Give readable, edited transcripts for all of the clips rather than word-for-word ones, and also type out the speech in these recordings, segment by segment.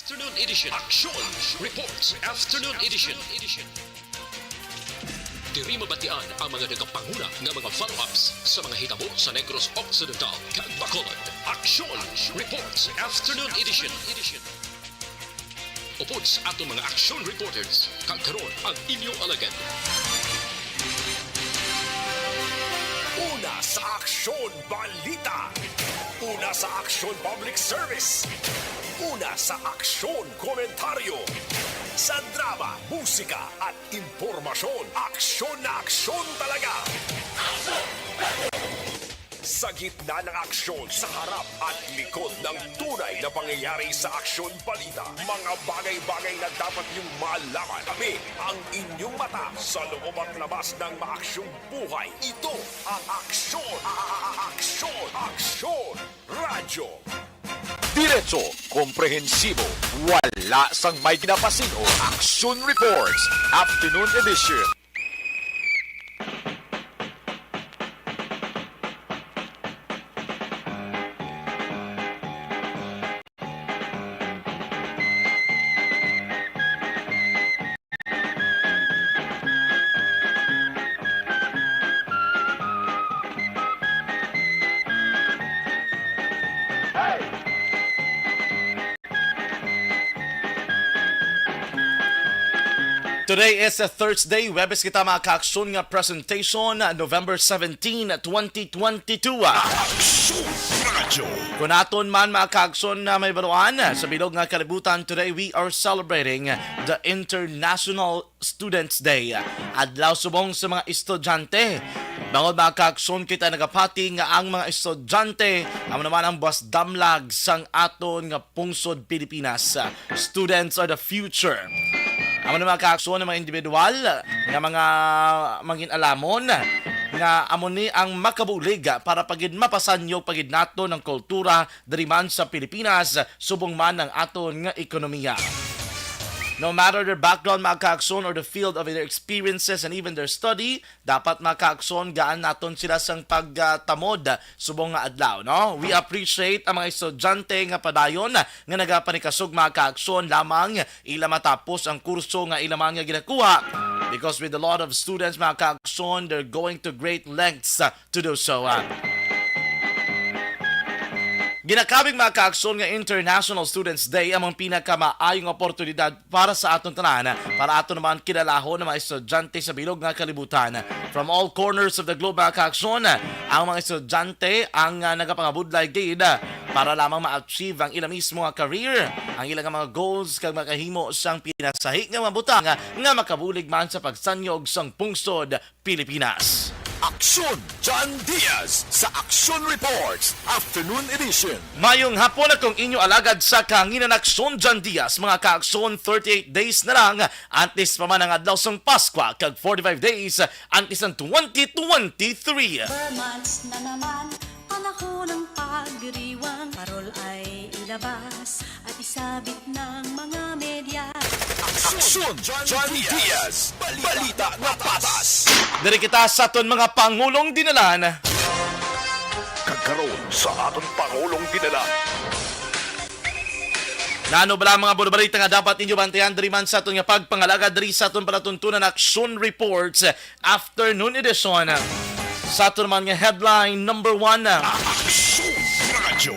Afternoon edition. Action Reports. Afternoon edition. Diri mabatian ang mga nagapanguna nga mga follow-ups sa mga hitabo sa Negros Occidental kag Bacolod. Action Reports. Afternoon edition. Upod sa ato mga action reporters kag karon ang inyong alagad. Una sa Aksyon Balita. Una sa Aksyon Public Service. Una sa Aksyon Komentaryo. Sa drama, musika at impormasyon, aksyon na aksyon talaga. Sa gitna ng aksyon, sa harap at likod ng tunay na pangyayari sa Aksyon Balita, mga bagay-bagay na dapat niyong malaman. Kami ang inyong mata sa loob at labas ng maaksyong buhay. Ito ang Aksyon! Aksyon! Radyo! Diretso, komprehensibo, wala sang may ginapasin o Action Reports, Afternoon Edition. Today is a Thursday, Webes kita mga ka-aksyon nga presentation, November 17, 2022. Aksyon Radyo! Kung aton man mga ka-aksyon na may baruan, sa bilog nga kalibutan, today we are celebrating the International Students Day. Adlaw subong sa mga estudyante. Bangod mga ka-aksyon kita nagapati nga ang mga estudyante, amo naman ang buwas damlag sang aton nga pungsod Pilipinas. Students are the future. Amo na mga ka-aksyon ng mga individual nga mga mangin alamon nga amo ni ang makabulig para pagid mapasan yung pagid nato ng kultura diri man sa Pilipinas subong man ang aton nga ekonomiya. No matter their background, mga ka-aksyon, or the field of their experiences and even their study, dapat mga ka-aksyon, gaan naton sila sang pagtamod subong nga adlaw, no? We appreciate ang mga estudyante nga padayon nga nagapanikasog mga ka-aksyon lamang ila matapos ang kurso nga ila nga ginakuha. Because with a lot of students, mga ka-aksyon, they're going to great lengths to do so. Ginakabing mga ka-aksyon nga International Students Day ang mga pinakamaayong oportunidad para sa aton tanan para aton naman kinalahon ng mga estudyante sa bilog nga kalibutan. From all corners of the globe mga ka-aksyon, ang mga estudyante ang nagapangabudlay gid para lamang ma-achieve ang ilang mismo nga career, ang ilang mga goals kag makahimo sang pinasahi nga mabutang nga makabulig man sa pagsanyog sang pungsod Pilipinas. Aksyon John Diaz sa Aksyon Reports Afternoon Edition. Mayong hapon na kung inyo alagad sa kanginan Aksyon John Diaz, mga ka-aksyon 38 days na lang antes pa man ang adlaw sang Pasko kag 45 days antes ang 2023. Months na naman, panahon ng pagdiriwang, parol ay ilabas at isabit ng mga media. Aksyon John Diaz. Balita na patas. Diri kita sa aton mga pangulong dinalan. Kagkaroon sa aton Pangulong dinala. Nano bala mga balita nga dapat inyo bantayan diri man sa aton nga pagpangalaga diri sa aton palatuntunan Action Reports Afternoon Edition. Sa aton man nga headline number 1. Aksyon Radyo.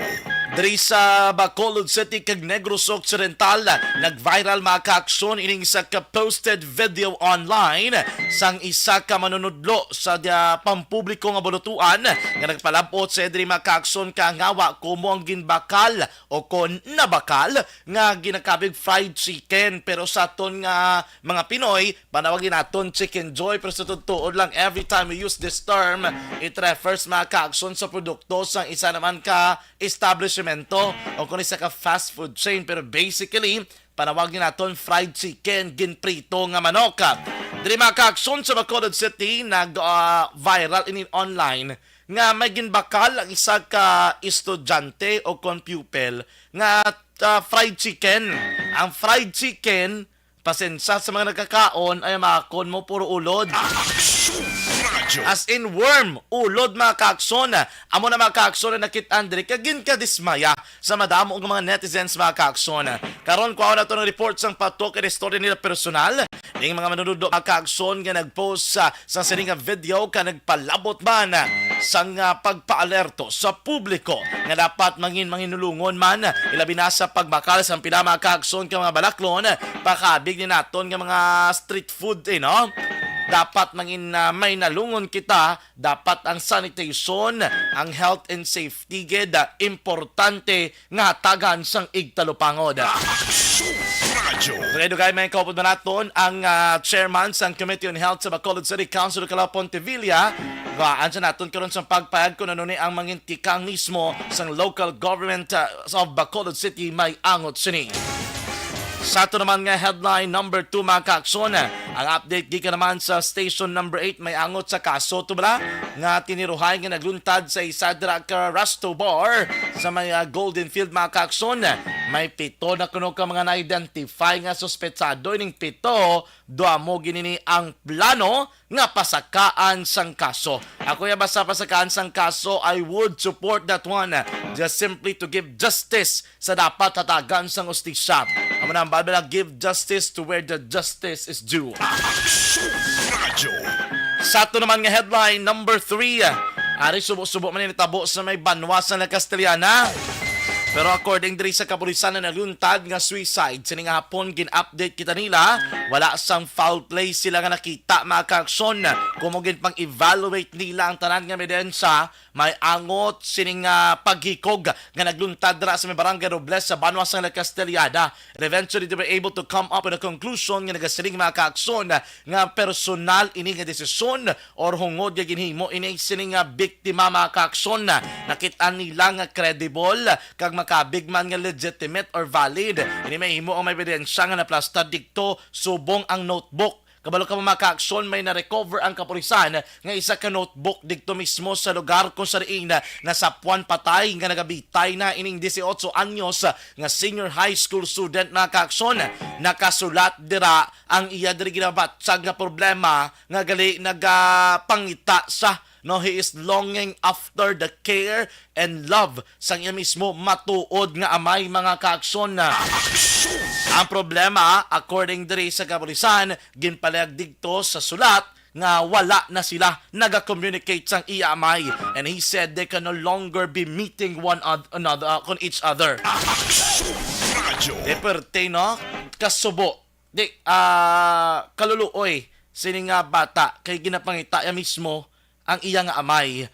Diri sa Bacolod City kag Negros Occidental, nag-viral mga ka-aksyon ining isa ka posted video online sang isa ka manunudlo sa pampubliko nga bulutuan nga nagpalabot sa diri mga ka-aksyon ka ngawa kumo ang ginbakal o kon nabakal nga ginakabig fried chicken, pero sa aton nga mga Pinoy panawagin naton chicken joy, pero sa totoo lang every time we use this term it refers mga ka-aksyon sa produkto sang isa naman ka establishment o kung isa ka fast food chain, pero basically panawagin naton fried chicken ginprito nga manok. Diri mga ka-aksyon sa Bacolod City nag-viral in online nga may ginbakal ang isa ka estudyante o kon pupil nga fried chicken. Ang fried chicken pasensya sa mga nagkakaon ay makon mo puro ulod. Radyo. As in worm, ulod mga kaakson. Amo na mga kaakson na nakitaan diri kagin ka dismaya sa madamo ng mga netizens mga kaakson. Karon kuha na to ng report sang patok at istorya nila personal. Ning mga manunudo mga kaakson nga nagpost sa sining nga video ka nagpalabot man sang pagpaalerto sa publiko nga dapat manginulungon man ilabi na sa pagbakal sa pila mga kaakson ka mga balaklon pakabig ni naton nga mga street food no? Dapat may nalungon kita, dapat ang sanitation, ang health and safety gid importante nga tagan sang igtalupangod. Radyo. Redo kay may kaupod na naton ang chairman sang Committee on Health sa Bacolod City Council Calao Pontevilla. Gaan sa naton karon sa pagpayag kung ano ni ang mangintikang mismo sang local government of Bacolod City may angot sini. Sa ito naman nga headline number 2 mga kaakson, ang update di ka naman sa station number 8 may angot sa kaso to bala nga tiniruhay nga nagluntad sa Isadra Resto Bar sa may Golden Field mga kaakson. May 7 na kuno ka mga na-identify nga suspetsado ining 7 doa mo ginini ang plano nga pasakaan sang kaso. Ako ya basta pasakaan sang kaso, I would support that one just simply to give justice sa dapat hatagan sang ustisya. Amo na babala give justice to where the justice is due. Radyo. Sa ito naman nga headline number 3, ari subo-subo man nitabo sa may banwasan na Castellana. Pero according diri sa kapulisan na nagluntad nga suicide sining hapon gin-update kita nila wala sang foul play sila nga nakita mga kaaksyon kumugin pang evaluate nila ang tanan nga ebidensya may angot sining paghikog nga nagluntad dira sa may barangay Robles sa Banwas ng Castellana. And eventually they were able to come up with a conclusion nga nagasiling mga kaaksyon nga personal ini nga desisyon or hungod nga ginhimo ini sining biktima mga kaaksyon nakita nila nga credible kag makabig man nga legitimate or valid. Ini may himo ang may ebidensya nga naplastad dikto subong ang notebook. Kabalo ka mga kaaksyon may na-recover ang kapulisan nga isa ka notebook dikto mismo sa lugar kung sariin na sapuan patay nga nagabitay na ining 18 anyos nga senior high school student mga kaaksyon. Nakasulat dira ang iya diri ginabatsag nga problema nga gali nagapangita sa no, he is longing after the care and love sang iya mismo matuod nga amay mga kaaksyon. Ang problema, according diri sa kapulisan, ginpalayag digto sa sulat nga wala na sila naga-communicate sang iya amay. And he said they can no longer be meeting one another on each other. Radyo. Deperte no, kasubo. Di, kaluluoy, sining nga bata, kay ginapangita ya mismo ang iya nga amay.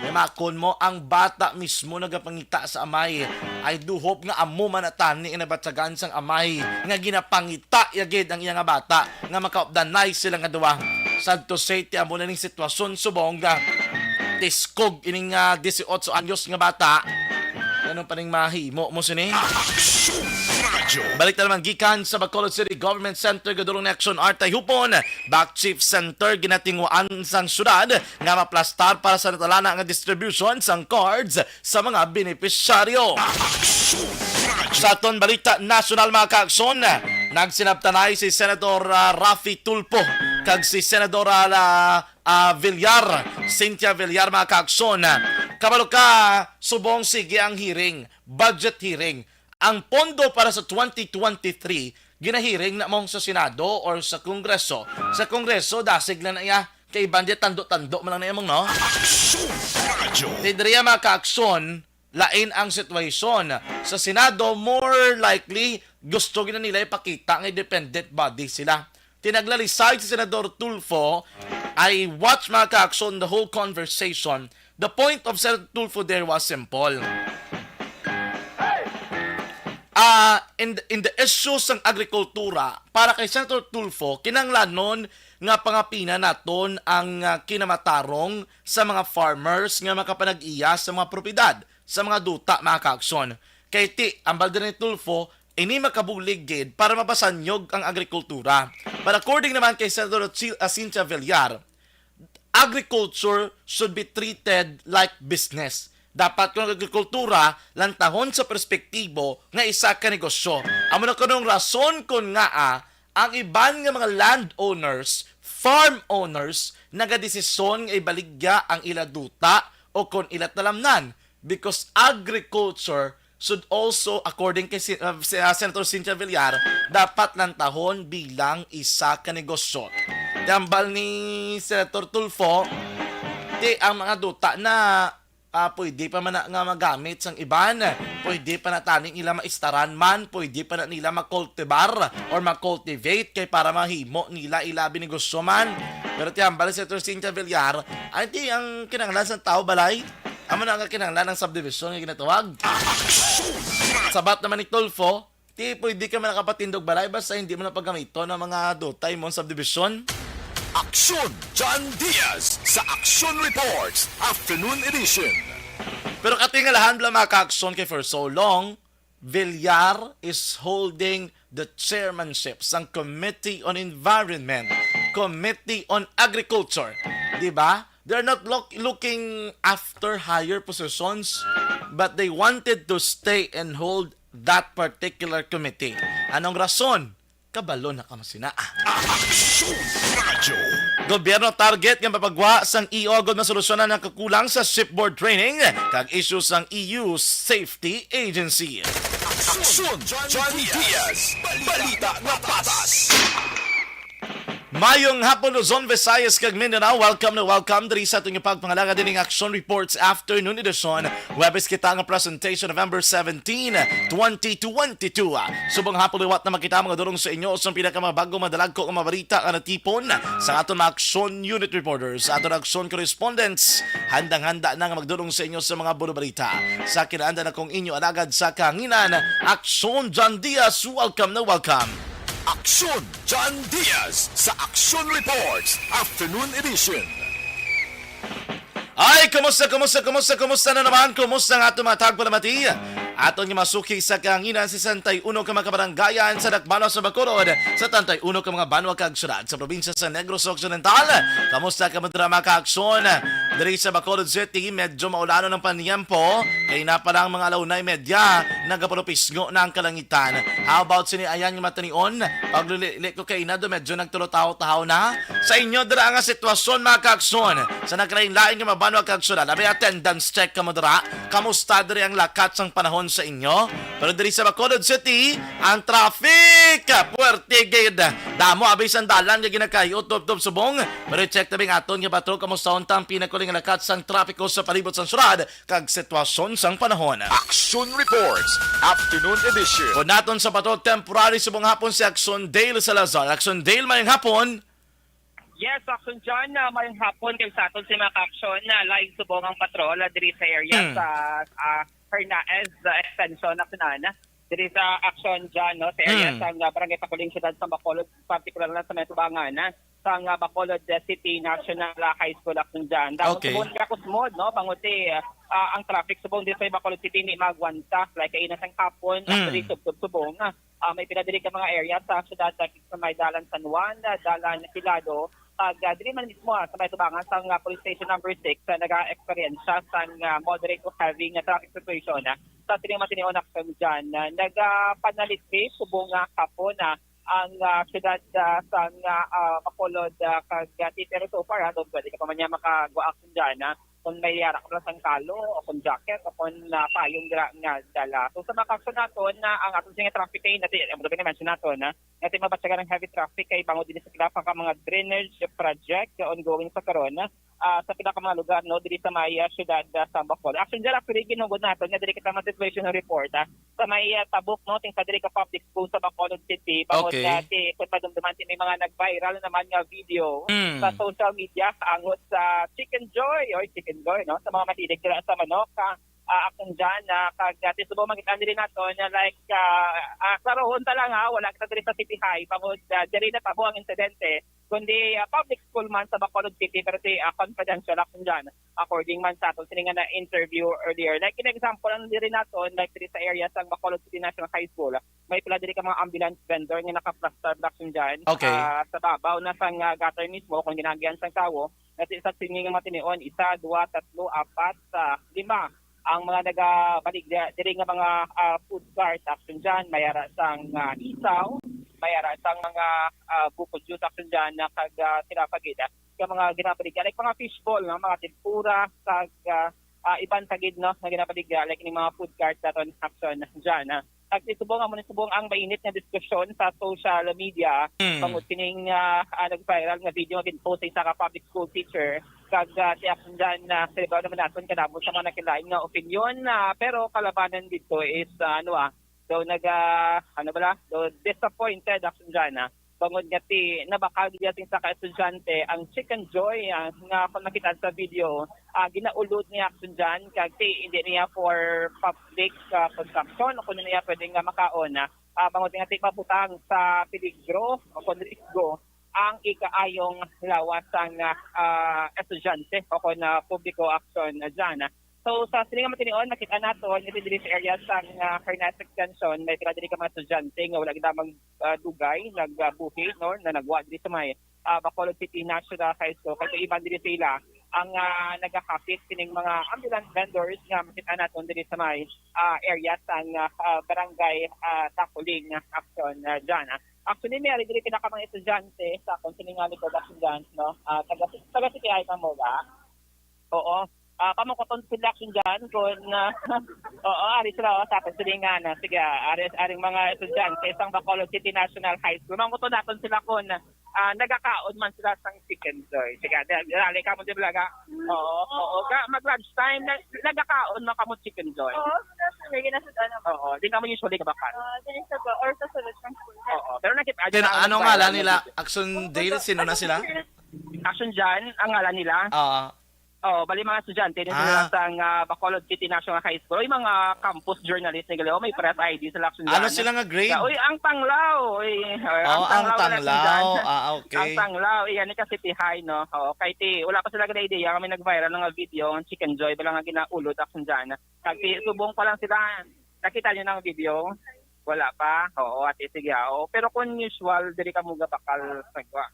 Yamakon mo, ang bata mismo nagapangita sa amay. I do hope nga amo manatani inabatsagan sang amay. Nga ginapangita yagid ang iya nga bata. Nga makaupdanay sila nga duwa. Sad to say, ti amo na ning sitwasyon subong nga. Tiskog ining 18 anyos nga bata. Ano pa ning mahimo mo sini? Radyo. Balik na naman gikan sa Bacolod City Government Center gadulong Action Artay Hupon. Back Chief Center ginatinguan sang syudad nga maplastar para sa natalana nga distribution sang cards sa mga benepisyaryo. Sa aton balita national mga kaaksyon, nagsinabtanay si Senator Raffy Tulfo kag si Senador Villar, Cynthia Villar mga kaaksyon. Kabalo ka, subong sige ang hearing, budget hearing. Ang pondo para sa 2023, ginahiring na mong sa Senado or sa Kongreso. Sa Kongreso, dasig lang na iya. Kay bandit tando-tando man lang na iya mong, no? Radyo. Tidriya mga kaaksyon, lain ang sitwasyon. Sa Senado, more likely, gusto gina nila ipakita ng independent body sila. Tinaglalisay si Senador Tulfo, I watch mga kaaksyon the whole conversation. The point of Senator Tulfo there was simple. In the issues ng agrikultura, para kay Senator Tulfo, kinanglanon nga pangapina naton ang kinamatarong sa mga farmers nga makapanag-iya sa mga propiedad, sa mga duta, mga kaaksyon. Kay ti, ang balda ni Tulfo, ini makabulig gid para mapasanyog ang agrikultura. But according naman kay Senator Cynthia Villar, agriculture should be treated like business. Dapat kung agrikultura lantahon sa perspektibo nga isa ka negosyo. Amo na kanong rason kun nga ang iban nga mga landowners, farm owners, nagadesisyon nga ibaligya ang ila duta o kung ila talamnan because agriculture should also, according kay Senator Cynthia Villar, dapat lantahon bilang isa ka negosyo. Tambal ni Senator Tulfo, ang mga duta na pwede pa man nga magamit sang iban, pwede pa na taning ila maistaran man, pwede pa na nila makultivar or makultivate kay para mahimo nila ilabi negosyo man. Pero tiyambal si Senator Cynthia Villar, ay di ang kinanglan sa tao balay. Amo na nga kinanglan ng subdivision nga ginatawag. Sabat naman ni Tulfo, di pwede ka man nakapatindog balay basta hindi mo na paggamito ng mga dutay mo subdivision. Aksyon John Diaz sa Aksyon Reports Afternoon Edition. Pero katingalahan bala mga ka-aksyon kay for so long, Villar is holding the chairmanship ng Committee on Environment, Committee on Agriculture. Diba? They're not looking after higher positions, but they wanted to stay and hold that particular committee. Anong rason? Kabalo na kamasina. Aksyon Radyo. Gobyerno target nga mapagwa sang iogod na solusyonan ng kakulang sa shipboard training kag issue sang EU Safety Agency. Aksyon John Diaz. Balita na patas. Mayong hapon Luzon, Visayas kag Mindanao. Welcome na welcome diri sa atong pagpangalaga dining Action Reports Afternoon Edition. Webes kita nga presentation November 17, 2022. Subong hapon liwat na makita mga durong sa inyo sa pinakamabago madalag ko nga mabalita nga natipon sa aton mga Action Unit Reporters, aton Action Correspondents. Handang-handa na nga magdurong sa inyo sa mga bulo balita. Sa kinaanda na kong inyo alagad sa kahanginan, Action John Diaz. Welcome na welcome. Aksyon John Diaz sa Aksyon Reports Afternoon Edition. Ay, kumusta na naman? Kumusta ang ato mga tagpalamati? Aton nga masuki sa kahanginan si 61 ka mga kabaranggayan sa Dakbano sa Bacolod, sa 31 ka mga banwa kag syudad sa probinsya sa Negros Occidental. Kamusta ka mga ka-aksyon? Diri sa Bacolod City, medyo maulano ng paniyampo, kay na palang mga alaunay medya, nagapalupisgo na ang kalangitan. How about sini ayan yung matanion? Pagluli ko kay Inado, medyo nagtulo-taho-taho na. Sa inyo, dira nga sitwasyon mga ka-aksyon. Sa naglain-lain yung mabanwa kag syudad, abay attendance check ka mo dira. Kamusta diri ang lakat sang panahon sa inyo? Pero diri sa Bacolod City, ang traffic puwerte gid. Damo abay sandalan nga ginakayot tub subong. Pero check tabing aton nga patrol kamusta untang pinakuling lakat sang trapiko sa palibot sang syudad kag sitwasyon sang panahon. Aksyon Reports Afternoon Edition. Kung naton sa patrol temporary subong hapon si Action Dale Salazar. Action Dale, mayong hapon. Yes, Action John, mayong hapon kay sa aton si mga ka-aksyon na live subong ang patrol diri sa area sa Hernaez Extension na Pinana. Diri sa Action John, no, sa area sa Barangay Pakuling Siyudad sa Bacolod, particular na sa Metubangan, sa Bacolod City National High School Action John. Okay. Subong kakusmod, no, panguti ang traffic subong dito sa Bacolod City ni magwanta like kay inasang hapon diri subong. May pinadiri ka mga area sa siyudad sa may Dalan San Juan, Dalan Pilado, diri man mismo sa may tubangan sa police station number 6 naga-experience sa moderate to heavy nga traffic situation sa tinimang-tinion na dyan. Nagpanalitri subong hapon ang siyudad sa Bacolod kag pero so far doon pwede ka pa man niya makagwa-action dyan kung may yarak na sang kalo o kung jacket o kung payong nga dala. So sa mga naton ang atong singa traffic ay natin, ang mga mention naton natin mabatsagan ng heavy traffic kay bango din sa kilapang ka mga drainage project ongoing sa karon sa pinaka mga lugar no diri sa may siyudad sa Bacolod. Action dira pili ginugod naton nga diri kita mga situation report sa may tabok no ting sa diri ka public school sa Bacolod City bango dati kung madumduman may mga nag-viral naman nga video sa social media angot sa Chicken Joy no sa mga matidig dira sa manok akong dyan kagati subo magkita rin nato na like klarohon talang wala kita diri sa City High pamod diri na tabo ang insidente kundi public school man sa Bacolod City pero confidential akong dyan according man sa ato sininga na interview earlier like in example ang diri nato like diri sa area sa Bacolod City National High School may pila diri ka mga ambulance vendor nga naka-plaster akong dyan sa babaw na sang gutter mismo kung ginagyan sang tawo at sa sininga matinion 1, 2, 3, 4, 5 ang mga nagabalig diri nga mga food cart action dyan mayara sang isaw mayara sang mga bukod juice action dyan na kag tinapagid ka mga ginapaligya like mga fishball no mga tempura kag ibang tagid no na ginapaligya like ni mga food cart daton action dyan at subong ang mainit na diskusyon sa social media pangud kining nag-viral nga video nga ginpost sa ka public school teacher kag si action dyan na serbaw naman naton kadamo sa mga nakilain nga opinion pero kalabanan dito is so disappointed action dyan bangod nga ti nabakal giyating sa ka-estudyante ang Chicken Joy nga kung nakita sa video ginaulod niya action dyan kag ti hindi niya for public consumption o kung niya pwede nga makaon bangod nga ti maputang sa peligro o kung risgo ang ikaayong lawas ang estudyante o kung publiko action dyan. So sa silingan matinion, nakita nato nga diri sa area sa Harnas Extension, may pila diri ka mga estudyante nga wala gid dugay, nagbuhi no na nagwa diri sa may Bacolod City National High School. Kay iban diri sila ang nagakapit kining mga ambulance vendors nga makita naton diri sa may area sa barangay Takuling action dyan. Actually, may diri kinaka mga estudyante sa konsilingan ko action no. Taga City ay Pamoga. Oo. Pamukoton sila action dyan kung ari sila sa silingan sige aring mga estudyante isang Bacolod City National High School mamukoton natin sila kung nagakaon man sila sang Chicken Joy sige dali ka mo di blaga mag lunch time nagakaon man kamo Chicken Joy sige ginasudan oo di ka mo usually kabakal dili sa or sa sulod ng school pero nakita Ano ngalan nila? Action Dale? Sino na sila? action dyan ang ngalan nila bali mga estudyante din sila sa Bacolod City National High School. Yung mga campus journalist na galaw, may press ID sa action dyan. Ano sila nga grade? Ang Tanglaw. Ang Tanglaw. Okay. Ang Tanglaw. Yan ka City High, no? Kay ti, wala pa sila gana idea. Kami nag-viral ng video, ang Chicken Joy, bala nga ginaulot action dyan. Kaya subong pa lang sila. Nakita nyo ng video? Wala pa. Ate, sige. Pero kung usual, diri ka mga bakal sagwa.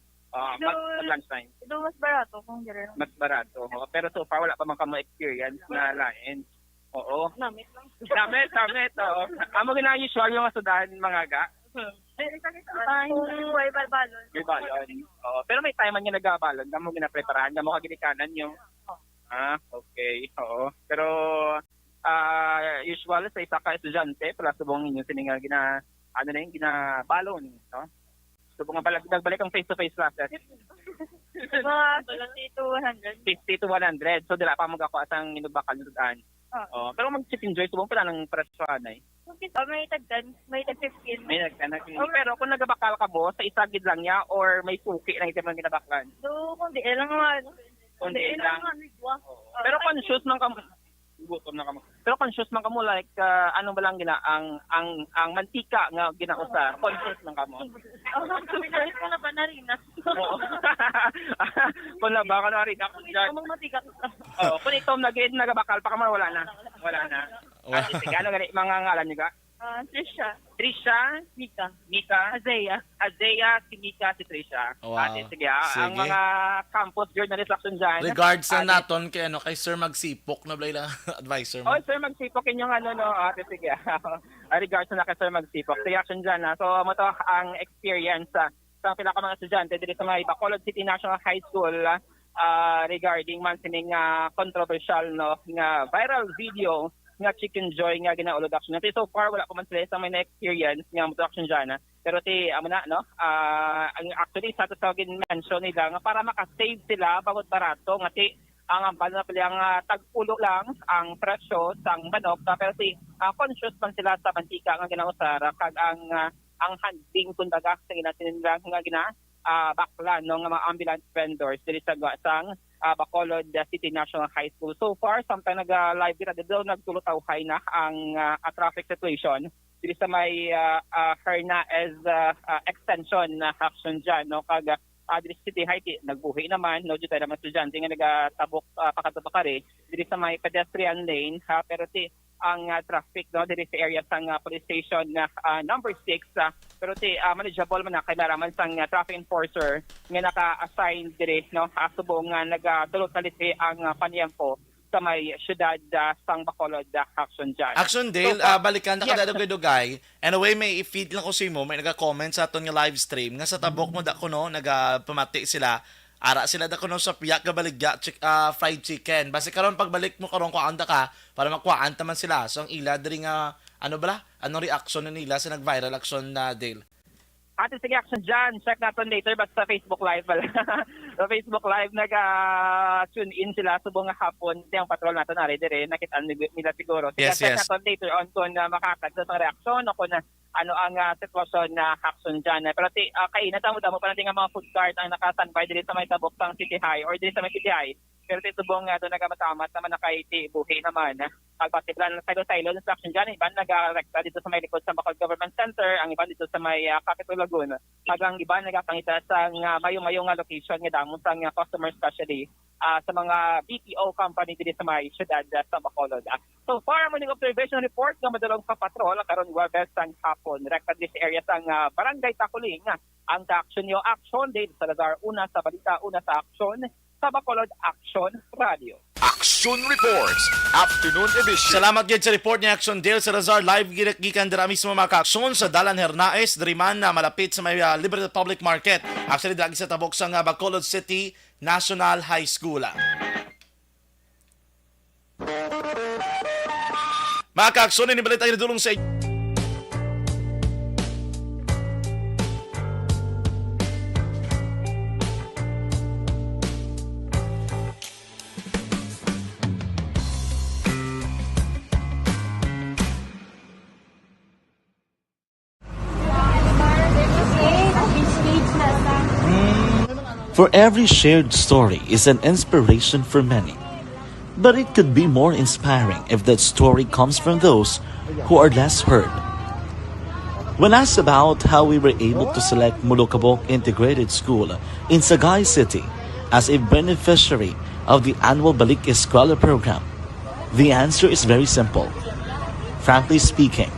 Lunchtime. Ito mas barato kung gano'n. Mas barato. Pero so far, wala pa man kamo experience na lain. Oo. Namit lang. Samit. Amo gina usual yung sudan mga ga. Yung way balbalon. May balon. Pero may time man yung nagabalon. Amo gina-preparahan. Amo kaginikanan yung... okay. Pero usual sa isa ka estudyante, pala subong ninyo sininga ginabalon. No? So, kung nagbalik ang face-to-face classes? Mga 50 to 100. 50 to 100. So, dila pa mag-ako asang inubakal nudaan. Pero mag-chicken joy, subong pala ng presyohan eh. May tagdan, may tag 15. May nagtanag. Pero kung nagabakal ka mo, sa isagid lang niya or may suki na itim lang ginabaklan? So, kundi lang nga. Kundi lang. Pero conscious man ka gutom na ka mo. Pero conscious man ka mo like ano ba lang ang mantika nga ginausar. Conscious man ka mo. Sumisarit ko na ba na rin? Kung na ba ka na rin ako dyan. Kung matika. Kung ito nagabakal pa ka mo, wala na. Sige, ano ganit mga ngalan niyo ka? Trisha, Mika, Azea, si Mika, si Trisha. Wow. Sige. Sige. Ang mga campus journalist action dyan. Regards sa naton kay Sir Magsipok na blay lang advisor mo. Sir Magsipok inyong sige. Regards na kay Sir Magsipok. Sige action dyan So mo to ang experience sa pila ka mga estudyante dito sa mga Bacolod City National High School regarding man sining controversial nga viral video nga Chicken Joy nga ginaulod action natin. So far, wala pa man sila sa may na-experience nga motor action dyan. Pero actually, sa tatawagin mention nila nga para makasave sila bawat barato nga ang tagpulo lang ang presyo sa manok. Pero conscious man sila sa mantika nga ginausara kag ang handling kundaga sa ginatin nila nga baklan ng mga ambulance vendors dili sa Bacolod City National High School. So far, samtang nag-live dito daw nagtulutaw-hay na ang traffic situation dili sa may Hernaez extension na action dyan. Kag dili City High, nagbuhi naman. Dito naman estudyante nga nagatabok pakatubakari dili sa may pedestrian lane. Pero ang traffic diri sa area sang police station number 6 pero manageable man na kay naraman sang traffic enforcer nga naka-assign diri subong nga nagatulot taliti ang panyempo sa may syudad sang Bacolod Action dyan. Action Dale, So, balikan na yes. kadadugay-dugay. Anyway, may i-feed lang ko sa mo, may naga-comment sa aton nga live stream nga sa tabok mo da ko no, nagapamati sila. Ara sila da ko no sa piyak ka baligya fried chicken. Basta karon pagbalik mo karon ko anda ka para makuhaan taman sila. So ang ila diri nga ano bala? Anong reaction na nila sa nag-viral action na Dale? Ate, sige, action dyan. Check natin later, but sa Facebook Live pala. Sa Facebook Live, nag-tune in sila subong hapon. Yung patrol natin na dire, nakita nila siguro. Sige, Yes, check yes. natin later on kung makakagda sa reaksyon o kung ano ang sitwasyon na action dyan. Pero kainat mo pa natin ang mga food cart ang nakasanbay dili sa may tabok sang City High or dili sa may City High. Pero titubong doon nagamatamat naman nakaiti buhi naman. Pagpatiblan ng silo-silo ng action dyan, iban nag-rekta dito sa may likod sa Bacolod Government Center, ang iban dito sa may Capitol Lagoon. Hagang iban nagapangita sa mayong location nga damon sa customer especially sa mga BPO company dito sa may syudad sa Bacolod. So far, morning observation report nga madalong patrol karon Webes ang hapon. Rekta this area sang Barangay Takuling ang action yo action date sa Lazar una sa balita una sa action sa Bacolod Action Radio. Action Reports, Afternoon Edition. Salamat gid sa report ni Action Dale sa Razar live gikan dira mismo mga ka-aksyon sa Dalan Hernaes diri man na malapit sa may Liberty Public Market. Actually dagi sa tabok sa Bacolod City National High School. Mga ka-aksyon, ini balita yung dulong sa For every shared story is an inspiration for many. But it could be more inspiring if that story comes from those who are less heard. When asked about how we were able to select Mulukabok Integrated School in Sagay City as a beneficiary of the annual Balik Eskwela program, the answer is very simple. Frankly speaking,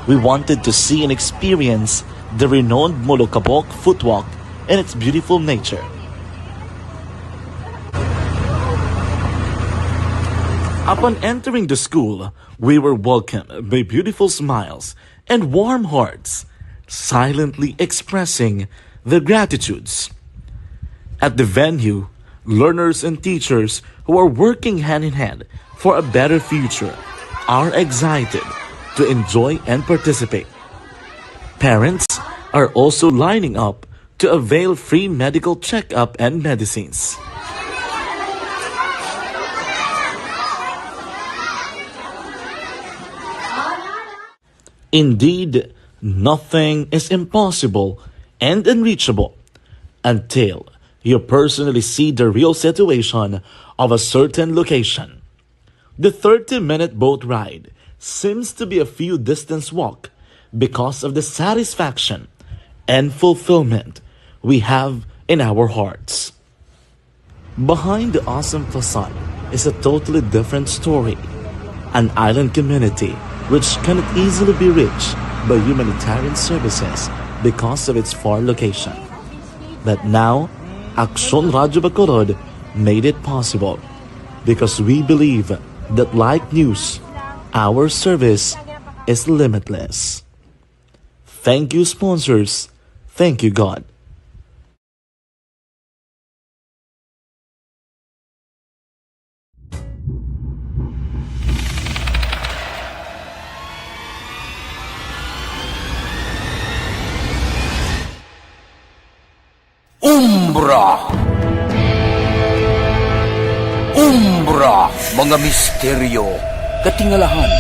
we wanted to see and experience the renowned Mulukabok footwalk in its beautiful nature. Upon entering the school, we were welcomed by beautiful smiles and warm hearts, silently expressing their gratitudes. At the venue, learners and teachers who are working hand in hand for a better future are excited to enjoy and participate. Parents are also lining up to avail free medical checkup and medicines. Indeed, nothing is impossible and unreachable until you personally see the real situation of a certain location. The 30-minute boat ride seems to be a few distance walk because of the satisfaction and fulfillment we have in our hearts. Behind the awesome facade is a totally different story. An island community which cannot easily be reached by humanitarian services because of its far location. But now, Action Radio Bacolod made it possible because we believe that like news, our service is limitless. Thank you, sponsors. Thank you, God. Umbra! Umbra! Mga misteryo, katingalahan,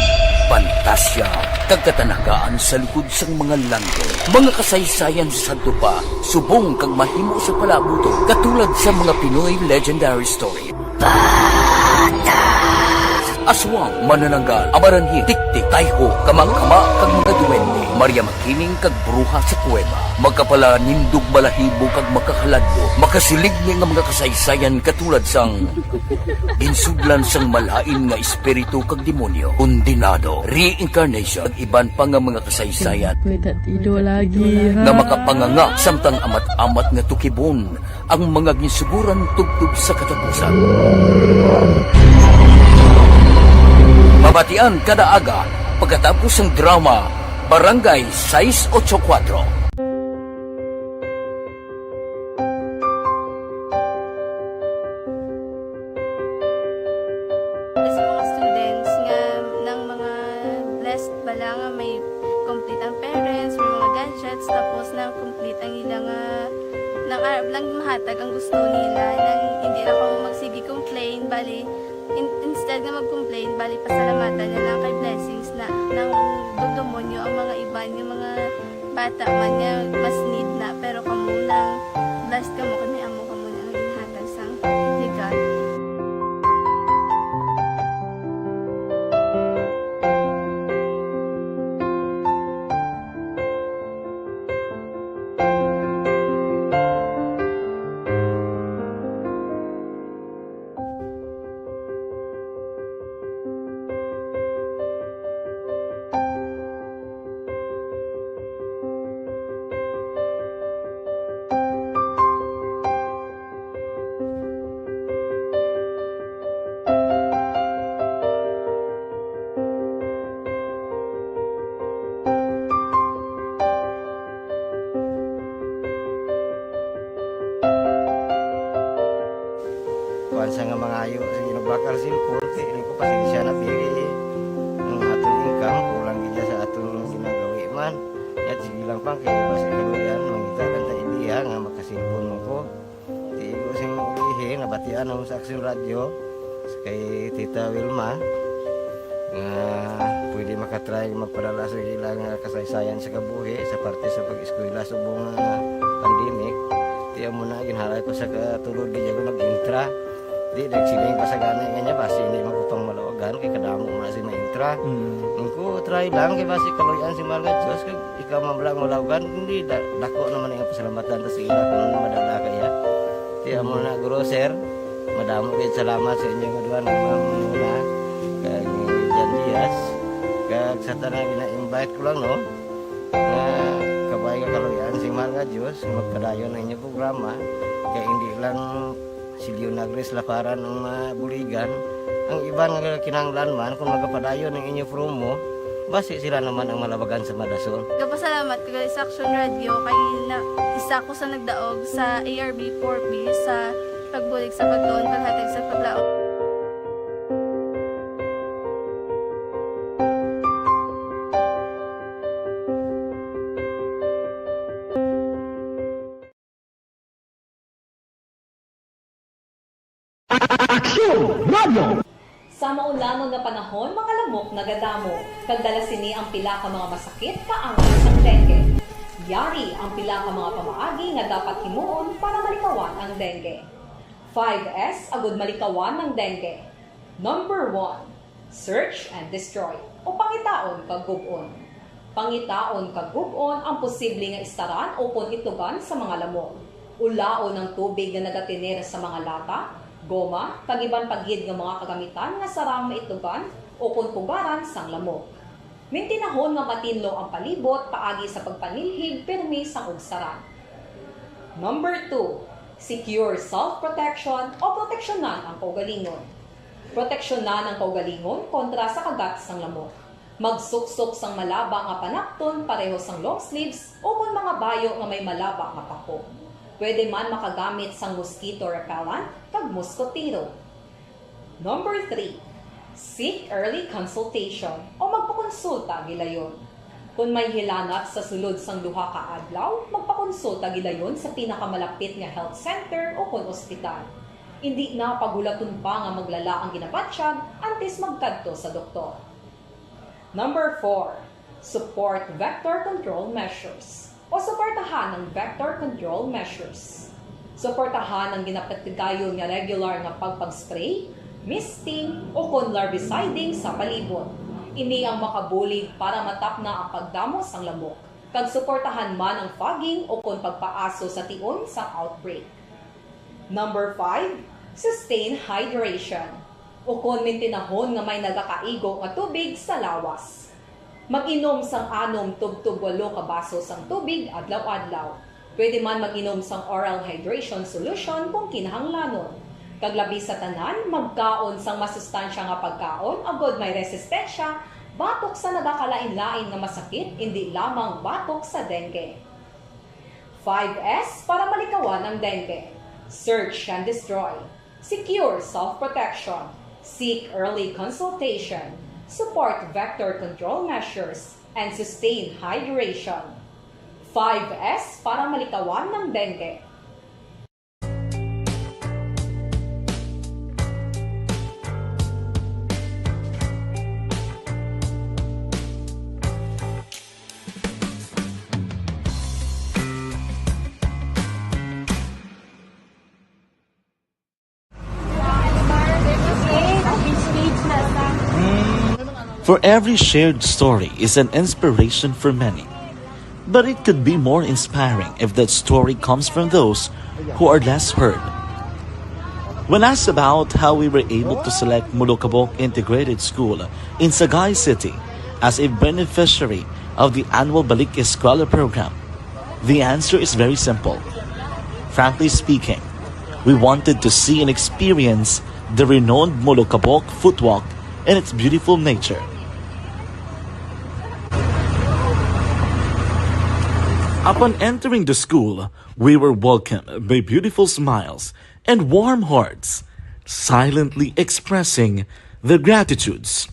pantasya, kagkatanagaan sa likod sang mga langit. Mga kasaysayan sa dupa, subong kag mahimo sa palabuto, katulad sa mga Pinoy legendary story. Aswang, manananggal, amaranhit, tiktik, tayho, kamang-kama, kag mga duwende, Maria Makining kag bruha sa kuweba, magkapala nindog balahibo kag makahaladlo, makasilig ni nga mga kasaysayan katulad sang ginsudlan sang malain nga espiritu kag demonyo, kondinado, reincarnation, kag iban pa nga mga kasaysayan nga makapanganga samtang amat-amat nga tukibon ang mga ginsuguran tugtog sa katapusan. Mabatian kada aga pagkatapos ng drama Barangay 684. Sa mga students nga ng mga blessed bala nga may complete ang parents, may mga gadgets, tapos na complete ang ilang nang arab lang mahatag ang gusto nila nang hindi na ako magsige complain bali instead nga mag-complain bali pasalamatan na lang kay blessings na nang dudumonyo ang mga iban yung mga bata man nga mas need na pero kamo lang blessed kamo kami amo kamo na ang ginhatag sang ligat. Kuan sa nga mga ayo sa ginabakal simpon ini ko pasensya na biri ang atong income kulang gid sa atong ginagawi man ya sige lang pang kay basi kaluyan mangita kan ta ideya nga makasilpon mo ko di ko sing ulihi nabatian ang sa Aksyon Radio kay Tita Wilma nga pwede makatry magpadala sa ilang kasaysayan sa kabuhi sa parte sa pag-eskwela subong pandemic di mo na ginharay ko sa katulod di ko nag-intra di nagsiling pa sa gana nga basi hindi magupang malawagan kay kadamo mo na si maintra ko try lang kay basi kaluyan si mga Diyos kay ikaw mablang malawagan hindi dako naman ang pasalamatan ta sa ila kung madala kaya di mo na guro sir madamo gid salamat sa inyo nga duha ng mamuna kag Jan Diaz kag sa tanan gina-invite ko lang no nga kabay nga kaluyan si mga Diyos magpadayon ang inyong programa kay hindi lang si Leonagres laparan ng buligan ang iba nga kinahanglan man kung magapadayon ng inyo promo basi sila naman ang malabagan sa Madasol. Kapasalamat ko sa Aksyon Radio kay isa ko sa nagdaog sa ARB 4B sa pagbulig sa pagtuon paghatag sa paglaom. Sa maulamon nga panahon, mga lamok nagadamo, kagdala sini ang pila ka mga masakit kaangay sang dengue. Yari ang pila ka mga pamaagi nga dapat himuon para malikawan ang dengue. 5S agud malikawan ng dengue. Number 1, search and destroy o pangitaon kag gub-on. Pangitaon kag gub-on ang posible nga istaran o pon itugan sa mga lamok. Ulaon ng tubig nga nagatiner sa mga lata, goma, pagiban pagid nga mga kagamitan nga sarang maitugan o kung pugaran sang lamok. Mintinahon nga matinlo ang palibot paagi sa pagpanilhig pirmi sang ugsaran. Number 2, secure self-protection o proteksyonan ang kaugalingon. Proteksyonan ang kaugalingon kontra sa kagat sang lamok. Magsuksok sang malaba nga panakton pareho sang long sleeves o kung mga bayo nga may malaba nga pako. Pwede man makagamit sang mosquito repellent kag mosquitero. Number 3, seek early consultation o magpakonsulta gilayon. Kung may hilanat sa sulod sang duha ka adlaw, magpakonsulta gilayon sa pinakamalapit nga health center o kon ospital. Hindi na pagulaton pa nga maglala ang ginabatsyag antes magkadto sa doktor. Number 4, support vector control measures o suportahan ng vector control measures. Suportahan ang ginapatigayon nga regular nga pagpag-spray, misting o kon larviciding sa palibot. Ini ang makabulig para matap na ang pagdamos sang lamok. Kag suportahan man ang fogging o kon pagpaaso sa tion sa outbreak. Number 5, sustain hydration o kon mintinahon nga may nagakaigo nga tubig sa lawas. Mag-inom sang 6 tub-tub 8 ka baso sang tubig adlaw-adlaw. Pwede man mag-inom sang oral hydration solution kung kinahanglanon. Kaglabi sa tanan, magkaon sang masustansya nga pagkaon, agod may resistensya, batok sa nagakalain-lain nga masakit, hindi lamang batok sa dengue. 5S para malikawan ang dengue. Search and destroy. Secure self-protection. Seek early consultation. Support vector control measures and sustain hydration. 5S para malikawan ng dengue. For every shared story is an inspiration for many. But it could be more inspiring if that story comes from those who are less heard. When asked about how we were able to select Mulukabok Integrated School in Sagay City as a beneficiary of the annual Balik Eskwela program, the answer is very simple. Frankly speaking, we wanted to see and experience the renowned Mulukabok footwalk and its beautiful nature. Upon entering the school, we were welcomed by beautiful smiles and warm hearts, silently expressing their gratitudes.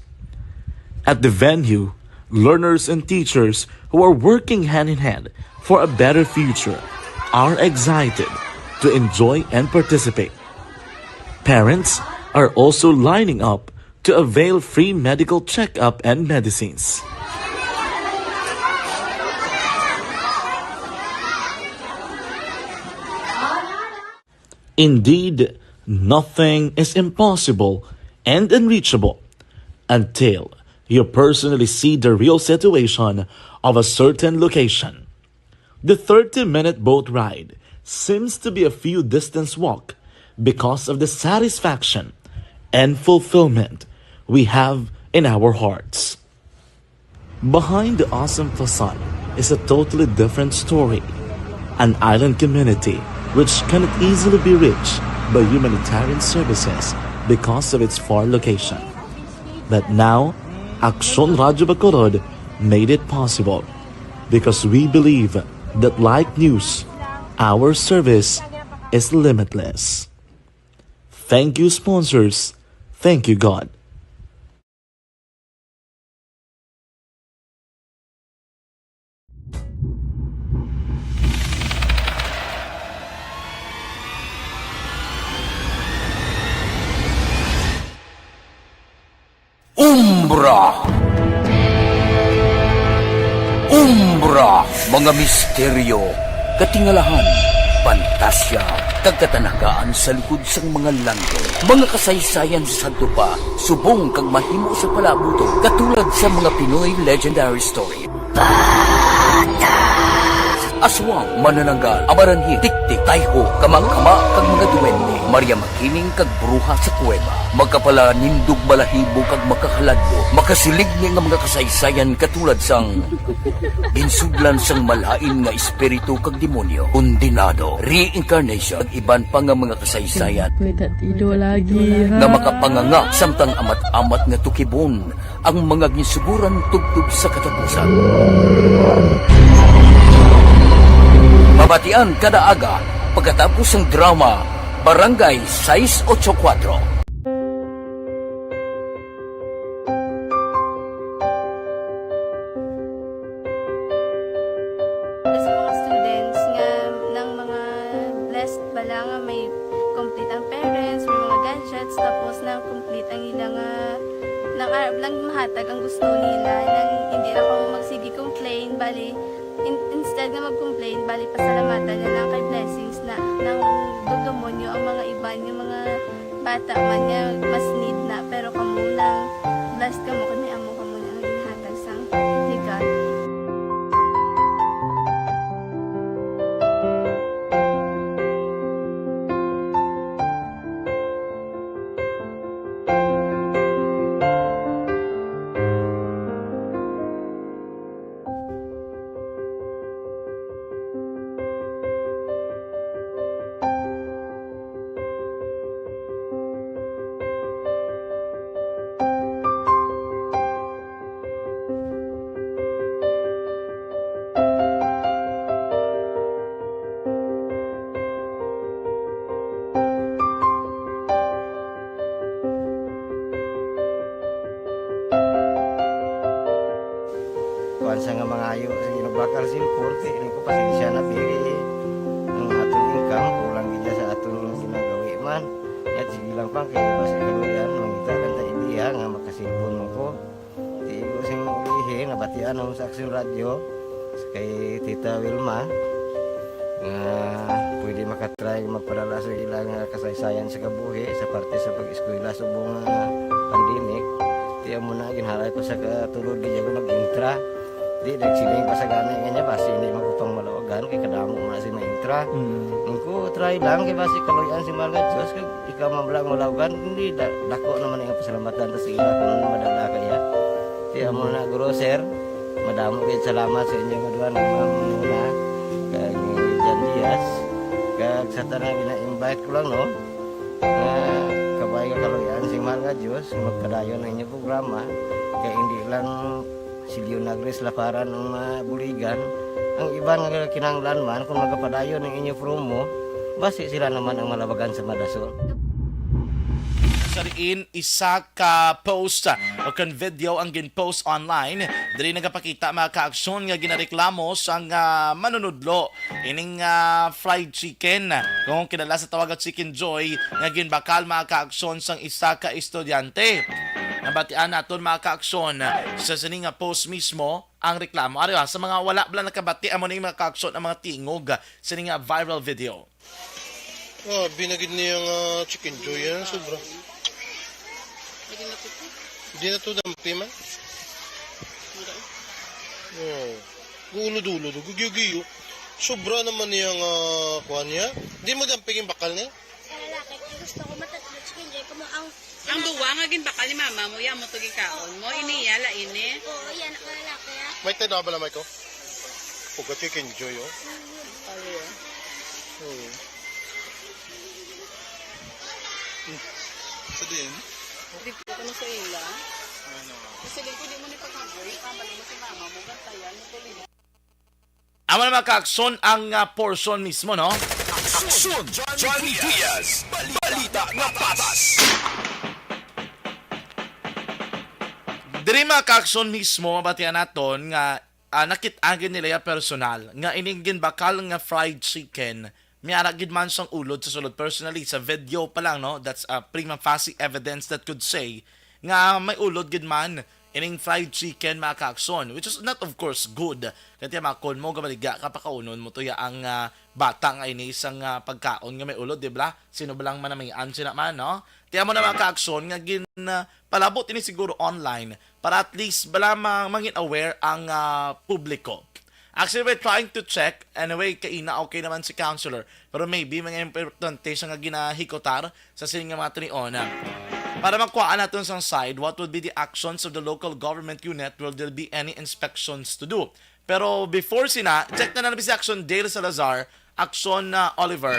At the venue, learners and teachers who are working hand in hand for a better future are excited to enjoy and participate. Parents are also lining up to avail free medical checkup and medicines. Indeed, nothing is impossible and unreachable until you personally see the real situation of a certain location. The 30-minute boat ride seems to be a few distance walk because of the satisfaction and fulfillment we have in our hearts. Behind the awesome facade is a totally different story, an island community which cannot easily be reached by humanitarian services because of its far location. But now, Aksyon Radyo Bacolod made it possible because we believe that like news, our service is limitless. Thank you, sponsors. Thank you, God. Umbra, mga misteryo, katingalahan, pantasya, kagkatanakaan sa likod sang mga lando, mga kasaysayan sa dupa, subong kag mahimo sa palabuto, katulad sa mga Pinoy legendary story. Aswang, manananggal, amaranhit, tiktik, tayho, kamang-kama, kag mga duwende, Maria Makining kag bruha sa kuweba, magkapala nindog balahibo kag makahaladlo, makasilig ni nga mga kasaysayan katulad sang ginsudlan sang malain nga espiritu kag demonyo, undinado, reincarnation, kag iban pa nga mga kasaysayan nga makapanganga samtang amat-amat nga tukibon ang mga ginsuguran tugtog sa katapusan. Mabatian kada aga pagkatapos ng drama Barangay 684. Sa mga students nga ng mga blessed bala nga may complete ang parents, may mga gadgets, tapos na complete ang ilang ng arab lang mahatag ang gusto nila nang hindi na ako magsigi complain bali instead nga mag-complain bali pasalamatan na lang kay blessings na nang dudumonyo ang mga iba niya mga bata man niya mas need na pero kamo nang blessed kamo kami amo kamo na ang ginhatag sang ni God. bakal simpul ini ko pasensya na biri ang atong income kulang gid sa atong ginagawi man at sige lang pang kay basi kaluyan mangita kan ta idea nga makasimpon mo ko di ko sing ulihi nabatian ang sa Aksyon Radio kay Tita Wilma nga pwede makatry magpadala sa ilang kasaysayan sa kabuhi sa parte sa pag-eskwela subong pandemic tiya mo na ginharay ko sa katulod di ko nag-intra di nagsiling pa sa gana nga niya basi hindi magupang malawagan kay kadamo mo na si ma-intra ko try lang kay basi kaluyan si Marga Diyos kay ikaw mablang malawagan hindi dako naman ang pasalamatan ta sa ila kung madala kaya tiya mo na guro sir madamo kay salamat sa inyo nga duha ng mamuna kay Jan Diaz kag sa tanan gina-invite ko lang no kabay ka kaluyan si Marga Diyos magpadayon ang inyong programa kaya hindi lang si Leonagres Laparan ng buligan ang iba nga kinanglan man kung magpadayon ng inyong promo basi sila naman ang malawagan sa Madasol. Sariin isa ka post o kan video ang gin-post online diri nagapakita mga kaaksyon nga ginareklamo sa manunudlo ining fried chicken kung kinala sa tawag at Chicken Joy nga ginbakal mga kaaksyon sang isa ka estudyante. Nabatian naton mga kaaksyon sa sining nga post mismo ang reklamo ari sa mga wala bala nakabati amo ning mga kaaksyon ang mga tingog sa ning viral video. Binagid niya ang Chicken Joy yan sobra. Hindi na ito dampi man? Gulo-dulo, gugiyo-giyo. Sobra naman niyang kuha niya. Hindi mo damping yung bakal niya? Lalaki, gusto ko matatlo chicken joy. Ang duwa nga ginbakal ni mama mo, yan mo ito gikaon mo. Iniya, laini. Oo, yan ako lalaki ha. May tayo ba lamay ko? Puga Chicken Joy, oh. Sa din? Hindi po ko na sa ila. Kasi din ko di mo ni pag-joy. Kamali mo si mama mo. Gantayan, natuloy mo. Amo na mga kaakson ang portion mismo, no? Aksyon Johnny Diaz, balita nga patas. Diri mga kaaksyon mismo, mabatian naton nga nakit-agin nila ya personal nga iningin bakal nga fried chicken miara gid man sang ulod sa sulod personally sa video pa lang no that's a prima facie evidence that could say nga may ulod gid man ining fried chicken mga kaakson which is not of course good kaya makon mo gamaliga kapakaunon mo to ya ang bata nga ini isang pagkaon nga may ulod di ba sino ba lang man may answer naman no tiya mo na mga kaakson nga gin palabot ini siguro online para at least bala mangin aware ang publiko. Actually, we're trying to check. Anyway, kaina okay naman si counselor. Pero maybe mga importante siya nga ginahikotar sa sining nga mga tiniona. Para magkuhaan natin sa side, what would be the actions of the local government unit? Will there be any inspections to do? Pero before sina, check na nabi si Action Dale Salazar, Action Oliver.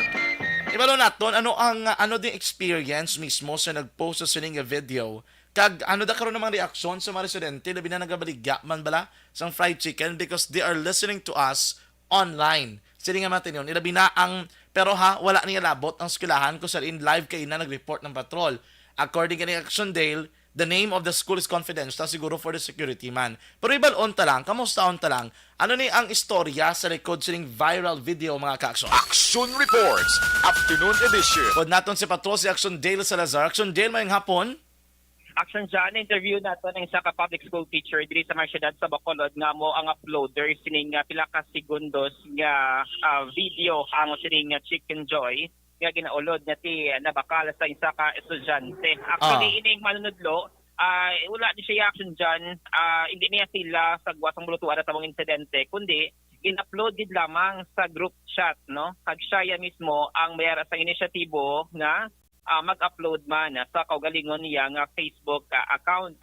Ibalo natin, ano din experience mismo sa nag-post sa sining nga video? Kag ano da karon namang reaksyon sa mga residente labi na nagabaligya man bala sang fried chicken because they are listening to us online. Sili nga matin yun, ilabi na ang pero wala niya labot ang skulahan kung saan live kayo na nag-report ng patrol. According to Action Dale, the name of the school is confidential siguro for the security man. Pero ibalon ta lang, kamusta on ta lang, ano ni ang istorya sa likod sining viral video mga ka-action? Action Reports, Afternoon Edition. Pod naton si patrol si Action Dale Salazar. Action Dale, mayong hapon. Action dyan, interview nato ng isa ka public school teacher diri sa Marciudad sa Bacolod nga mo ang uploader sining pila ka segundos nga video ang sining Chicken Joy nga ginaulod na ti nabakal sa isa ka estudyante. Actually ining manunudlo wala di siya action dyan, hindi niya sila sagwa sang bulutuan at tawang insidente kundi in-upload din lamang sa group chat no kag siya mismo ang mayara sa inisyatibo nga mag-upload man sa kaugalingon niya nga Facebook account.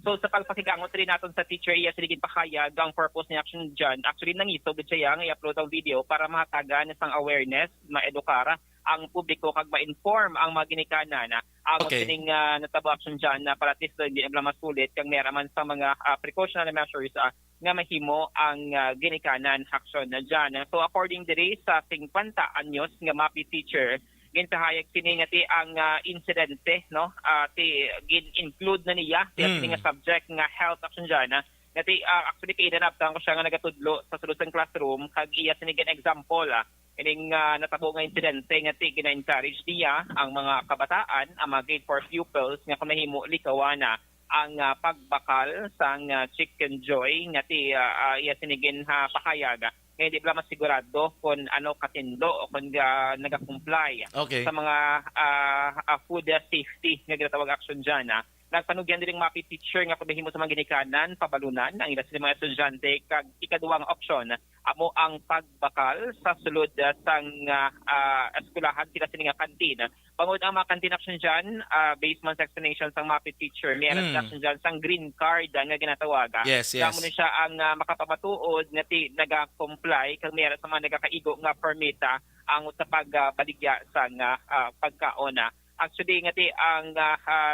So sa kalpasigangot rin natin sa teacher iya siligid pakayag ang purpose ni action dyan. Actually nangisog siya nga i-upload ang video para mahatagan sang awareness, maedukara ang publiko kag ma-inform ang mga ginikanan ang sining natabo action dyan na para at least hindi na masulit kang meraman sa mga precautionary measures nga mahimo ang ginikanan action na dyan. So according diri sa 50 anyos nga MAPI teacher gintahayag sini nga ti ang insidente no ti gin-include na niya ti nga subject nga health action dyan nga Ngati actually kinanaptan ko siya nga nagatudlo sa sulod sang classroom kag iya sinigan example ining natabo nga insidente ngati gina-encourage niya ang mga kabataan, ang mga grade 4 pupils nga kung nahimo likawana ang pagbakal sang Chicken Joy ngati iya sinigin pakayag kaya di pala masigurado kung ano katindlo o kung nagakomply sa mga food safety nga ginatawag action dyan. Nagpanugyan din mga teacher nga pabihimo sa mga ginikanan, pabalunan ang ilas mga estudyante kag ikaduhang option amo ang pagbakal sa sulod sang eskulahan sila sininga kantin. Bangod ang mga kantin action dyan, based man sa explanation sang mga teacher, mayroon action dyan sang green card nga ginatawag. Yes. Kamo ni siya ang makapamatuod nga naga-comply kag mayroon sa mga nagakaigo nga permit ang sa pagbaligya sang pagkaona. Actually ngati ang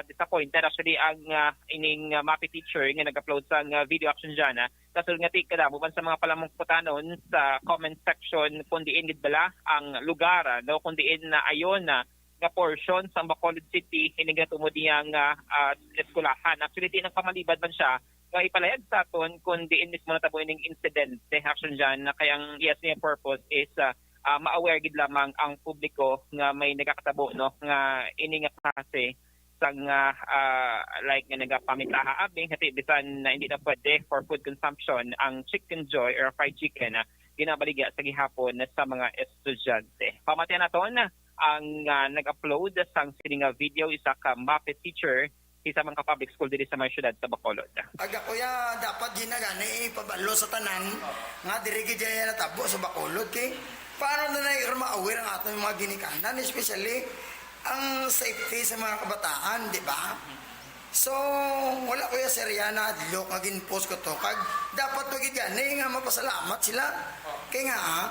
disappointed actually ang ining MAPI teacher nga nag-upload sa video action dyan. Kasul ngati kadamo man sa mga palamungkutanon sa comment section kung diin gid bala ang lugar no kung diin na ayon nga portion sa Bacolod City hining tumo diyang eskulahan. Actually di nang pamalibad man siya nga ipalayag sa aton kung diin mismo natabo ining incident action dyan na kayang yes niya purpose is ma-aware gid lamang ang publiko nga may nagakatabo no nga ini nga klase sang like nga nagapamitaha abing hati bisan na hindi na pwede for food consumption ang Chicken Joy or fried chicken ginabaligya sa gihapon sa mga estudyante. Pamatayan naton ang nag-upload sang sining video isa ka MAPI teacher isa man ka public school diri sa mga syudad sa Bacolod. Aga kuya dapat ginagani pabalo sa tanan nga diri gid natabo sa Bacolod kay paano na ma-aware ang ating mga ginikanan, especially ang safety sa mga kabataan, di ba? So, wala ko yung serya na adlok nga ginpost ko to. Kag dapat magiging gani nga mapasalamat sila. Kaya nga,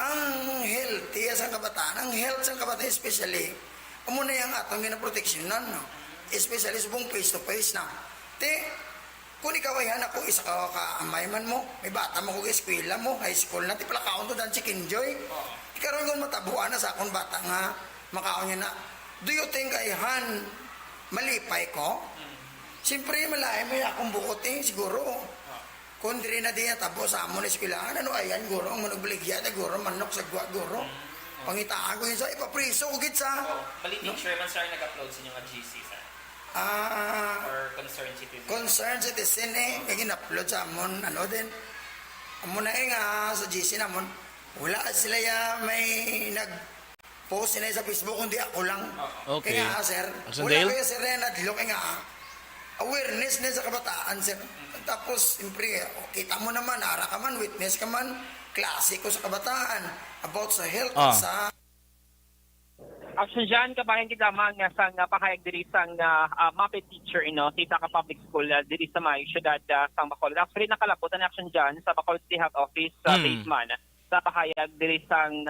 ang healthy sa kabataan, ang health sa kabataan especially, muna yung atong ginaproteksyonan, no? Especially sa buong face-to-face na. Kung ikaw ay anak ko, isa ka kaamay man mo, may bata mo kung eskwela mo, high school na, tipala kaon to dan Chicken Joy. Ikaroon kung matabuan na sa akong bata nga, makaon niya na, do you think ayhan, malipay ko? Siyempre, malay mo akong bukot siguro. Kung di rin na din tabo sa amon na eskwelahan, ano ayan, guro, ang managbaligya, guro, manok sa guwa, guro. Pangitaan ko yun sa ipapriso, ugit sa. Bali teacher man sir nag-upload sa inyo nga GC sa? Or concerned citizen? Concerned citizen kaya gin-upload sa amon, ano din. Amon na nga sa GC namon, wala sila may nag-post na sa Facebook, kundi ako lang. Okay. Kaya nga sir, wala kaya sir na nadlok nga awareness na sa kabataan sir. Tapos, siyempre, kita mo naman, ara ka man, witness ka man, klasiko sa kabataan about sa health sa action dyan, kabayan kita lamang sang pakayag diri sang MAPI teacher sa ka public school diri sa may syudad sang Bacolod. Actually, nakalaputan action dyan sa Bacolod City Health Office basement sa pakayag diri sang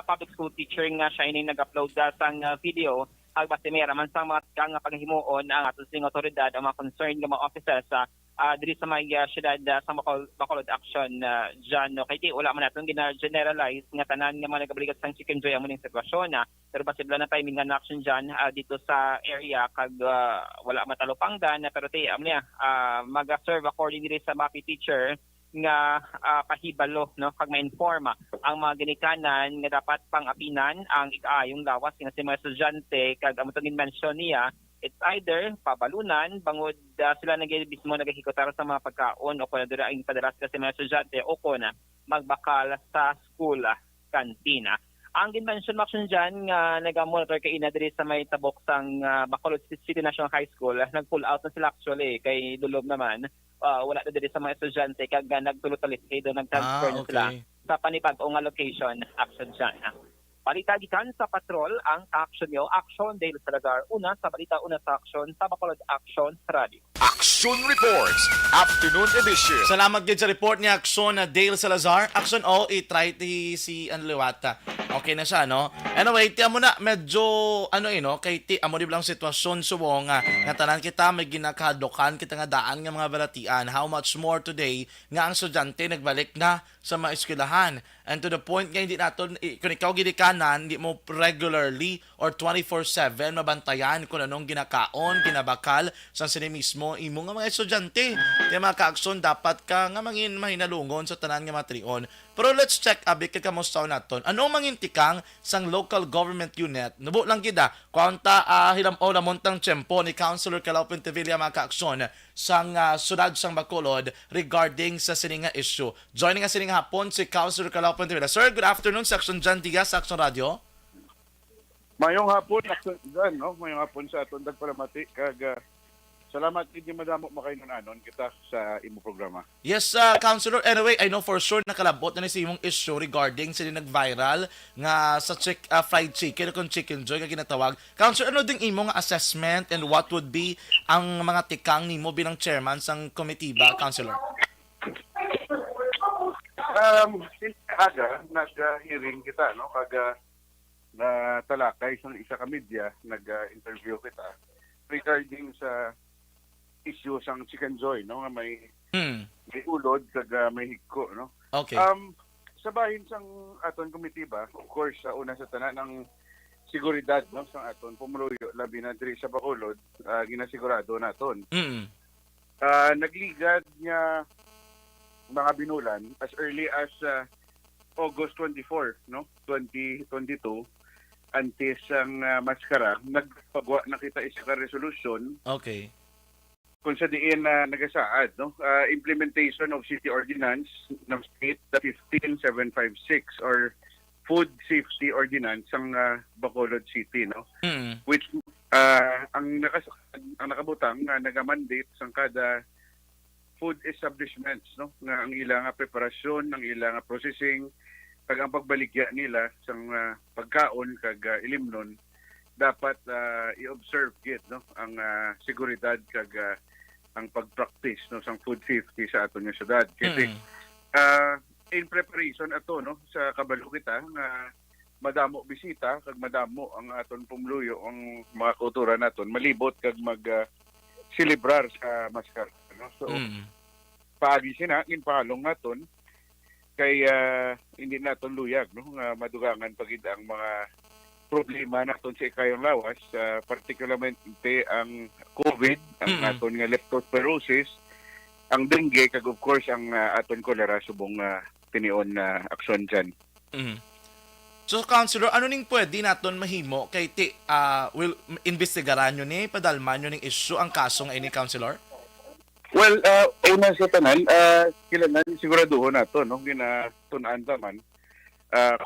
public school teacher nga siya ining nag-upload sang video base may raman sang mga paghimuon ang aton sing otoridad ang mga concerned nga mga officers diri sa may syudad sa Bacolod action dyan. Kaya di wala man natin gina-generalize nga tanan nga mga nagabalikat sang Chicken Joy ang muning sitwasyon pero basibla na timing nga action dyan dito sa area kag wala matalupangdan pero ti mag-serve according diri sa MAPI teacher nga pahibalo no kag ma-inform ang mga ginikanan nga dapat pang-apinan ang ikaayong lawas nga si mga estudyante kag amo tong mention niya. It's either pabalunan, bangod sila mismo naghihikotar sa mga pagkaon o kung na ang padalas kasi mga estudyante o kung magbakal sa school kantina. Ang ginmention action dyan nga nag-monitor kay ina diri sa may tabok sang Bacolod City National High School. Nag-pull out na sila actually kay Dulob naman. Wala na diri sa mga estudyante kag nagtulot-talit kay doon nag-transfer na sila sa panibag-ong location action dyan. Balita gikan sa patrol ang action nyo. Action Dale Salazar. Una sa balita, una sa action sa Bacolod Action Radio. Action Reports, Afternoon Edition. Salamat gid sa report ni Action Dale Salazar. Action o i-try si Anliwata. Okay na siya, no? Anyway, tiyan mo na, medyo, no, kay ti, amo di lang sitwasyon suwong nga tanan kita, may ginakadokan kita nga daan nga mga balatian, how much more today nga ang estudyante nagbalik na sa mga eskwelahan. And to the point nga hindi naton, kung ikaw gidikanan, hindi mo regularly or 24/7 mabantayan kung anong ginakaon, ginabakal sa sini mismo imo nga mga estudyante. Kaya mga ka-aksyon, dapat ka nga mangin mahinalungon sa tanan nga matrion. Pero let's check abi kay kamusta naton. Ano mangintikang sang local government unit? Nubo lang kita kwanta hilam o namontang tiyempo ni Councilor Calao Pentevilla mga ka-aksyon sang sudad sang Bacolod regarding sa sininga issue. Joining us sininga hapon si Councilor Calao Pentevilla. Sir, good afternoon, Section Jan Diaz, Action Radio. Mayong hapon, Action Jan, no? Mayong hapon sa atong dagpalamati. Salamat din yung madamo makainunanon kita sa imo programa. Yes, Councilor. Anyway, I know for sure nakalabot na ni sa imong issue regarding sila nag-viral nga sa fried chicken o chicken joy nga ginatawag. Councilor, ano ding imong assessment and what would be ang mga tikang nimo bilang chairman sang committee ba, Councilor? Aga, nag-hearing kita, no? Kaga na talakay sa isa ka media, nag-interview kita regarding sa issue sang chicken joy, no? May ulod kaga may higko, no? Okay. Sa bahin sang aton komitiba, of course, sa una sa tanan ng seguridad, no, sang aton pumuluyo labi na diri sa Bacolod, ginasigurado naton. Nagligad niya mga binulan as early as August 24, no, 2022, antes ang maskara, nagpagawa na kita isa ka resolution. Okay. Kung sa diin na nagasaad, no, implementation of city ordinance ng state 15756 or food safety ordinance ng Bacolod City, no, which ang nakabutang nga nagamandate sang kada food establishments, no, nga ang ilang preparasyon, ang ilang processing, kag ang pagbaligya nila sang pagkaon kag ilimnon dapat i-observe gid, no, ang seguridad kag ang pag-practice, no, sang food safety sa aton nga syudad. Kasi in preparation ato, no, sa kabalo kita nga madamo bisita kag madamo ang aton pumluyo ang mga kultura naton malibot kag mag-celebrar sa maskara, no. So paagi sina ginpalong naton kay hindi naton luyag, no, nga madugangan pagid ang mga problema naton sa ikayong lawas, particularmente ang COVID, ang aton nga leptospirosis, ang dengue, kag of course ang aton kolera subong tinion na aksyon dyan. So, Councilor, ano ning pwede naton mahimo kay will investigaran nyo ni, padalman nyo ning issue ang kaso nga ini, Councilor? Well, una sa tanan, kailangan siguraduhon nato, no, ginatunan taman,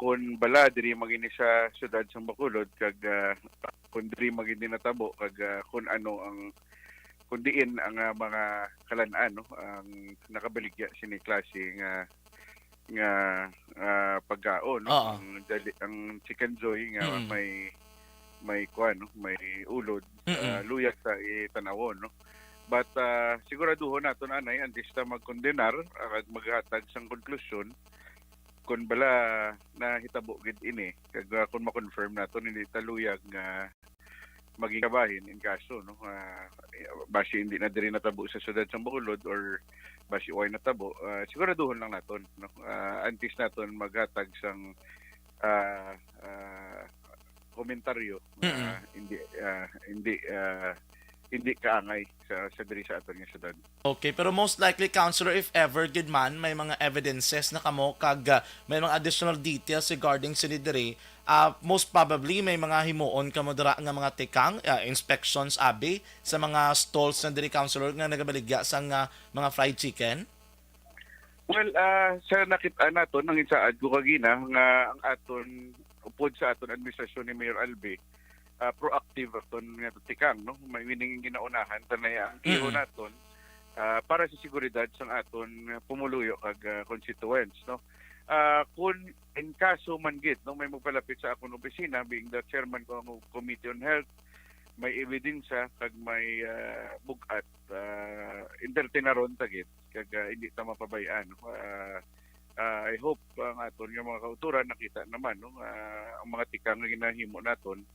kung bala diri magini sa syudad sa Bacolod kag kung diri magini natabo kag kung ano ang kung diin ang mga kalan-an, no, ang nakabaligya sini klase nga pagkaon, no, ang chicken joy nga may kuan, no, may ulod, luyag sa itanawon, no. But siguraduhon nato anay antes ta magkondenar at maghatag sang konklusyon kung bala na hitabo gid ini kag kung ma-confirm nato hindi taluyag nga maging kabahin in kaso, no, basi hindi na diri natabo sa syudad sa Bacolod or basi way natabo, siguraduhon lang naton, no, antes naton maghatag sang komentaryo hindi kaangay sa diri sa aton nga syudad. Okay, pero most likely, Councilor, if ever gid man may mga evidences na kamo kag may mga additional details regarding sa diri, most probably may mga himuon kamo dira nga mga tikang inspections abi sa mga stalls na diri, Councilor, nga nagabaligya sang mga fried chicken. Well, sa nakita naton ang insaad ko kagina nga ang aton upod sa aton administrasyon ni Mayor Albe, proactive aton nga tikang, no, may wining ginaunahan tanay ang kiho naton para sa seguridad sang aton pumuluyo kag constituents, no. Kung in kaso man gid, no, may magpalapit sa akong opisina being the chairman ko ng Committee on Health, may ebidensya kag may bugat, entertainaron tagit kag hindi ta mapabayaan, no, I hope ang aton nga mga kauturan nakita naman no ang mga tikang nga ginahimo naton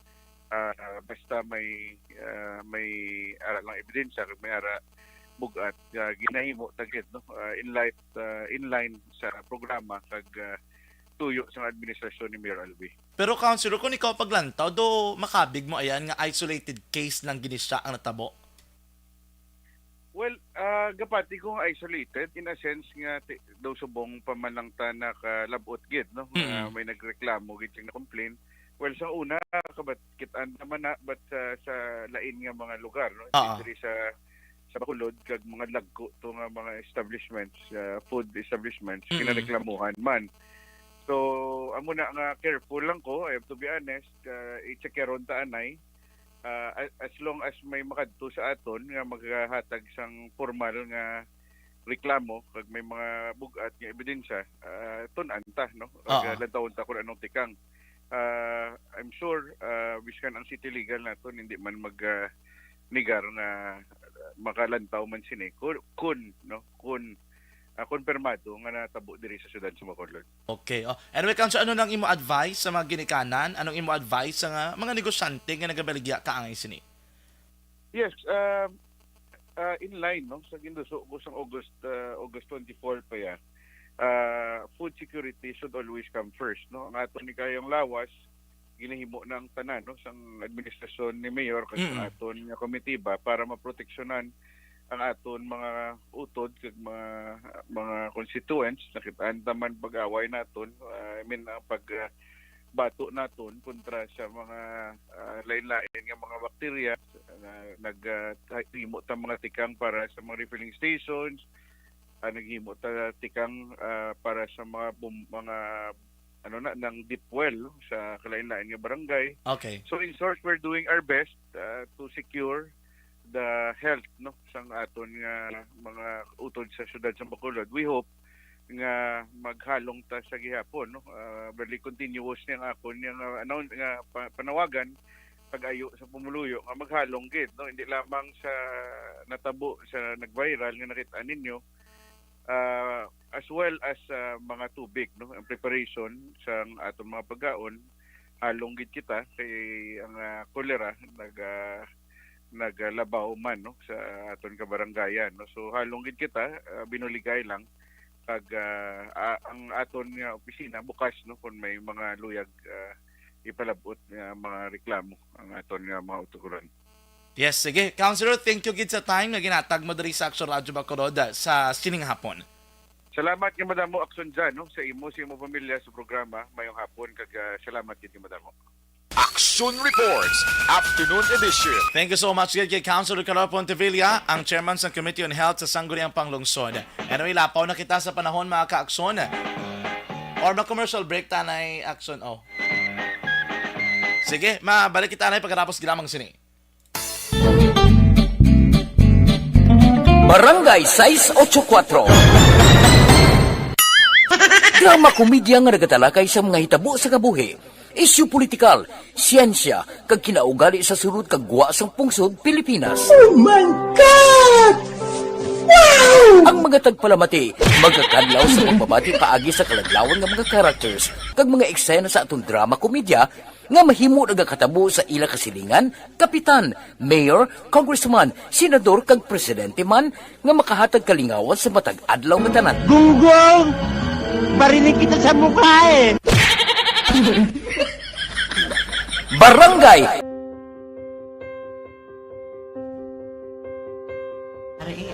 basta may ara lang ebidensya kag may ara bugat ginahimo tagit no in line sa programa kag tuyo sa administrasyon ni Mayor Alvi. Pero Councilor, kung ikaw paglantaw, do makabig mo ayan nga isolated case lang gini siya ang natabo? Well, gapati kung isolated, in a sense nga daw subong pamanangta na kalabot gid, no? May nagreklamo gid sing na-complain. Well, sa una, kabatkit-an naman na, but sa lain nga mga lugar, no? Especially sa Bacolod, kag mga lagko to nga mga establishments, food establishments, kinareklamuhan man. So, amo na nga careful lang ko, I have to be honest, i-check ron ta anay. As long as may makadto sa aton nga maghatag sang formal nga reklamo kag may mga bugat nga ebidensya, tun-an ta no. Lantawon ta kun anong tikang. I'm sure biskan ang city legal naton hindi man nigar na makalantaw man sini kun konfirmado nga natabo diri sa syudad sa Bacolod. Okay. Anyway, Councilor, ano nang imo advice sa mga ginikanan? Anong imo advice sa mga negosyante nga nagabaligya kaangay sini? Yes, in line no sa ginduso ko sang August 24 pa ya. Food security should always come first no. Ang aton ni kayong lawas ginahimo ng tanan no sang administrasyon ni Mayor kasi aton nga komitiba para maproteksyonan ang aton mga utod kag mga constituents nakitaan taman pag-away naton ang pagbato naton kontra sa mga lain-lain nga mga bakterya naghimo ta mga tikang para sa mga refilling stations naghimo ta tikang para sa mga ng deep well sa kalain-lain nga barangay. Okay. So in short, we're doing our best to secure the health no sang aton nga mga utod sa syudad sa Bacolod. We hope nga maghalong ta sa gihapon no. Bali continuous niyang akon nga panawagan pag-ayo sa pumuluyo nga maghalong gid no, hindi lamang sa natabo sa nag-viral nga nakita ninyo as well as mga tubig no, ang preparation sa aton mga pagkaon halong gid kita kay ang kolera naglabaw man no sa aton kabarangayan no. So halong gid kita binuligay lang kag ang aton nga opisina bukas no kung may mga luyag ipalabot nga mga reklamo ang aton nga mga utukuran. Yes, sige. Councilor, thank you gid sa time nga ginatag mo diri sa Action Radio Bacolod sa sining hapon. Salamat nga madamo Action dyan no sa imo pamilya sa programa mayong hapon kag salamat gid madamo. Action Reports, Afternoon Edition. Thank you so much kay Councilor Carol Pontevilla, ang chairman sa Committee on Health sa Sangguniang Panglungsod. Anyway, lapaw na kita sa panahon mga ka-aksyon. Or ma-commercial break tanay action. Sige, mabalik kita na pagkatapos ginamang sini. Barangay 684. Drama komedya nga nagatalakay sa mga hitabo sa kabuhi. Isyu politikal, siyensya, kag kinaugali sa surut kag guwa sang pungsod Pilipinas. Oh my God! Wow! Ang mga tagpalamati, magkakadlaw sa pagbabati paagi sa kaladlawan ng mga characters kag mga eksena sa atong drama komedya nga mahimo nagakatabo sa ila kasilingan, kapitan, mayor, congressman, senador kag presidente man nga makahatag kalingawan sa matag adlaw nga tanan. Gunggong! Barinig kita sa mukha eh! Barangay!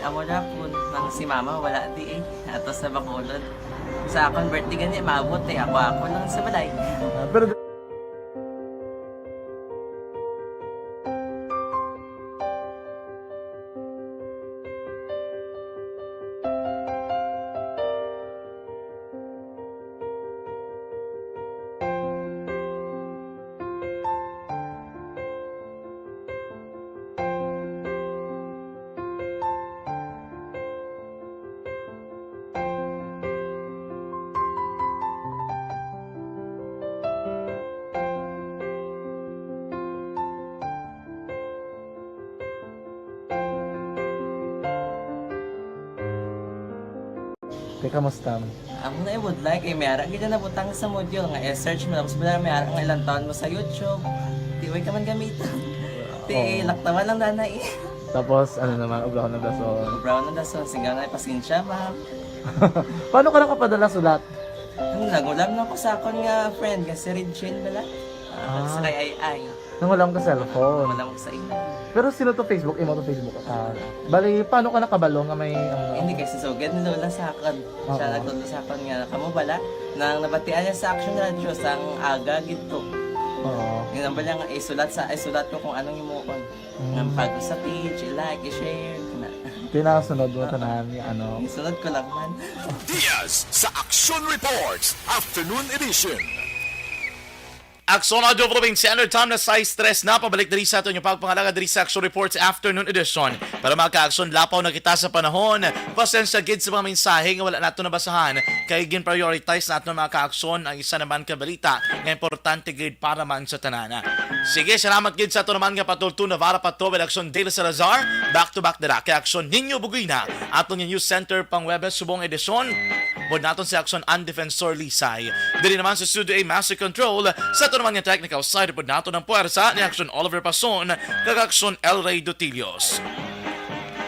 Amo na po, nang si mama wala di eh. Ato sa Bacolod. Sa akong birthday ganyan, maabot eh. Ako lang sa balay. Pero Kay kamusta? Ako na would like, mayara gina na butang sa module nga search mo tapos bala mayara nga ilang taon mo sa YouTube. Di way ka man gamitan. Di laktawan lang nanay. Tapos, ano naman, ubraw ng dason. Brown na dason, singaw na pasensya, ma'am. Paano ka nakapadala sulat? Nagulam na ako sa akon nga friend, kasi Regine bala. Sa kay ay. Nangulam ka cellphone. Nangulam ko sa ina. Pero sino to Facebook? Imo to Facebook account. Bali, paano ka nakabalo nga may... Hindi kasi sugad ni Lola sa akin. Siya nagtulong sa akin nga, kamo bala, nang nabatian niya sa Action Radio sang aga gito. Oo. Yung nang bala nga, isulat ko kung anong imuon. Ng pag sa page, i-like, i-share. Pinasunod mo tanan yung ano. Isunod ko lang man. Diaz sa Action Reports Afternoon Edition. Aksyon Audio Provinciano, time na size 3 na pabalik diri sa ato yung pagpangalaga diri sa Action Reports Afternoon Edition. Para maka-aksyon, lapaw na kita sa panahon. Pasensya gid sa mga mensahe nga wala nato nabasahan. Kay gin-prioritize nato mga ka-aksyon ang isa naman ka balita nga importante gid para man sa tanana. Sige, salamat gid sa ato naman nga patulto na Vara Pato with Action Dela Salazar. Back to back dira kay Aksyon Ninyo Buguina. Atong yung News Center pang Webes subong edisyon. Bod naton si Action and Defensor Lisay. Dili naman sa Studio A Master Control sa ito naman yung technical side pod nato ng puwersa ni Action Oliver Pason kag Action El Rey Dutillos.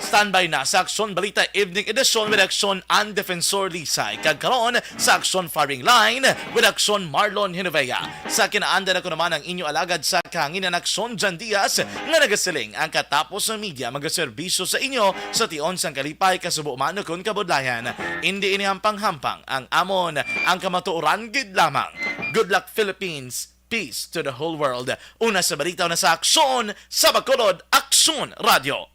Standby na sa Action Balita Evening Edition with Action and Defensor Lisay. Kag karon sa Action Firing Line with Action Marlon Hinovea. Sa kinaanda na ko naman ang inyo alagad sa kahanginan Action Jan Diaz nga nagasiling ang katapos ng media magaserbisyo sa inyo sa tion sang kalipay kasubo mano kun kabudlayan. Hindi ini hampang-hampang ang amon ang kamatuoran gid lamang. Good luck Philippines. Peace to the whole world. Una sa balita na sa Aksyon sa Bacolod, Aksyon Radio.